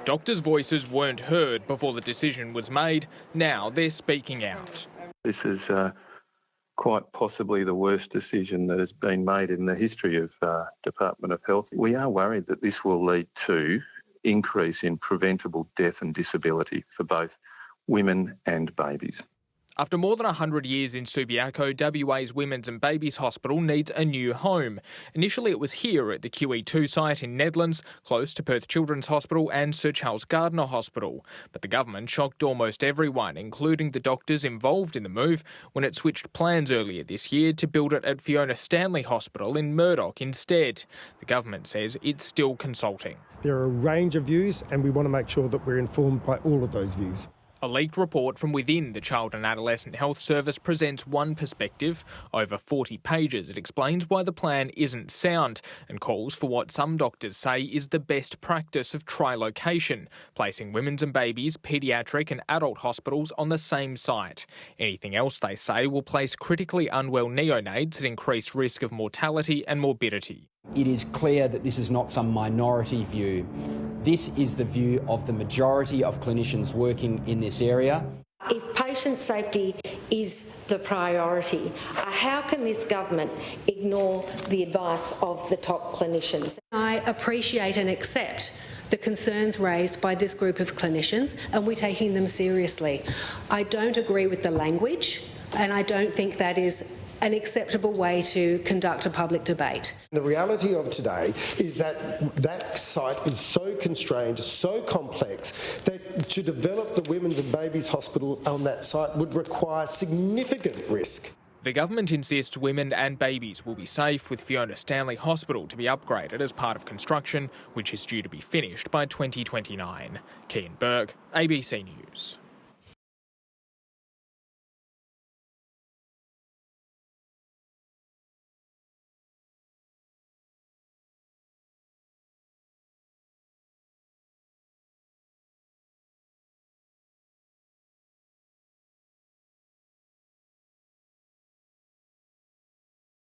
Doctors' voices weren't heard before the decision was made. Now they're speaking out. This is quite possibly the worst decision that has been made in the history of Department of Health. We are worried that this will lead to increase in preventable death and disability for both women and babies. After more than 100 years in Subiaco, WA's Women's and Babies Hospital needs a new home. Initially it was here at the QE2 site in Nedlands, close to Perth Children's Hospital and Sir Charles Gardner Hospital. But the government shocked almost everyone, including the doctors involved in the move, when it switched plans earlier this year to build it at Fiona Stanley Hospital in Murdoch instead. The government says it's still consulting. There are a range of views and we want to make sure that we're informed by all of those views. A leaked report from within the Child and Adolescent Health Service presents one perspective. Over 40 pages, it explains why the plan isn't sound and calls for what some doctors say is the best practice of tri-location, placing women's and babies, paediatric and adult hospitals on the same site. Anything else, they say, will place critically unwell neonates at increased risk of mortality and morbidity. It is clear that this is not some minority view. This is the view of the majority of clinicians working in this area. If patient safety is the priority, how can this government ignore the advice of the top clinicians? I appreciate and accept the concerns raised by this group of clinicians, and we're taking them seriously. I don't agree with the language, and I don't think that is an acceptable way to conduct a public debate. The reality of today is that that site is so constrained, so complex, that to develop the Women's and Babies Hospital on that site would require significant risk. The government insists women and babies will be safe, with Fiona Stanley Hospital to be upgraded as part of construction, which is due to be finished by 2029. Kian Burke, ABC News.